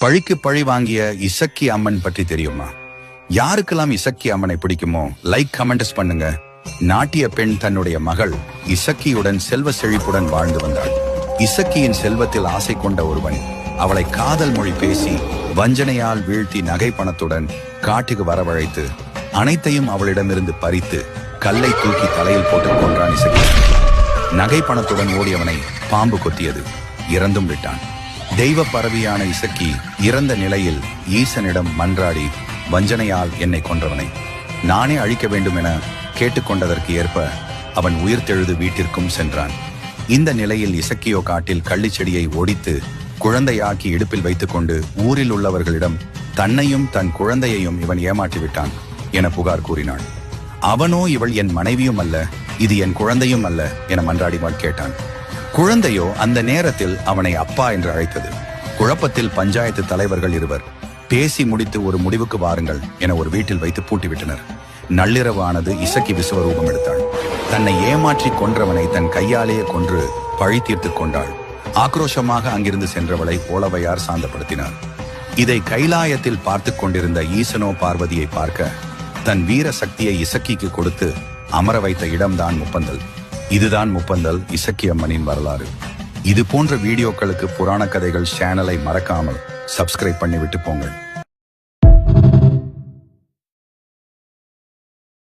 பழிக்கு பழி வாங்கிய இசக்கி அம்மன் பற்றி தெரியுமா? யாருக்கெல்லாம் இசக்கி அம்மனை பிடிக்குமோ லைக் கமெண்ட்ஸ் பண்ணுங்க. நாட்டிய பெண் தன்னுடைய மகள் இசக்கியுடன் செல்வ செழிப்புடன் வாழ்ந்து வந்தாள். இசக்கியின் செல்வத்தில் ஆசை கொண்ட ஒருவன் அவளை காதல் மொழி பேசி வஞ்சனையால் வீழ்த்தி நகை பணத்துடன் காட்டுக்கு வரவழைத்து அனைத்தையும் அவளிடமிருந்து பறித்து கல்லை தூக்கி தலையில் போட்டு கொன்றான் இசக்கி. நகை பணத்துடன் ஓடியவனை பாம்பு கொத்தியது, இறந்தும் விட்டான். தெய்வ பரவியான இசக்கி இறந்த நிலையில் ஈசனிடம் மன்றாடி, வஞ்சனையால் என்னை கொன்றவனை நானே அழிக்க வேண்டும் என கேட்டுக்கொண்டதற்கு ஏற்ப அவன் உயிர்த்தெழுது வீட்டிற்கும் சென்றான். இந்த நிலையில் இசக்கியோ காட்டில் கள்ளிச்செடியை ஒடித்து குழந்தையாக்கி இடுப்பில் வைத்துக்கொண்டு ஊரில் உள்ளவர்களிடம் தன்னையும் தன் குழந்தையையும் இவன் ஏமாற்றிவிட்டான் என புகார் கூறினான். அவனோ இவள் என் மனைவியும் அல்ல, இது என் குழந்தையும் அல்ல என மன்றாடிவாள் கேட்டான். குழந்தையோ அந்த நேரத்தில் அவனை அப்பா என்று அழைத்தது. குழப்பத்தில் பஞ்சாயத்து தலைவர்கள் இருவர் பேசி முடித்து ஒரு முடிவுக்கு வாருங்கள் என ஒரு வீட்டில் வைத்து பூட்டிவிட்டனர். நள்ளிரவு ஆனது. இசக்கி விஸ்வரூபம் எடுத்தாள். தன்னை ஏமாற்றி கொன்றவனை தன் கையாலேயே கொன்று பழி தீர்த்து கொண்டாள். ஆக்ரோஷமாக அங்கிருந்து சென்றவளை ஓலவையார் சாந்தப்படுத்தினார். இதை கைலாயத்தில் பார்த்து கொண்டிருந்த ஈசனோ பார்வதியை பார்க்க தன் வீர சக்தியை இசக்கிக்கு கொடுத்து அமர வைத்த இடம்தான் முப்பந்தல். இதுதான் முப்பந்தல், இசக்கி அம்மனின் வரலாறு. இது போன்ற வீடியோக்களுக்கு புராண கதைகள் சேனலை மறக்காமல் சப்ஸ்கிரைப் பண்ணிவிட்டு போங்கள்.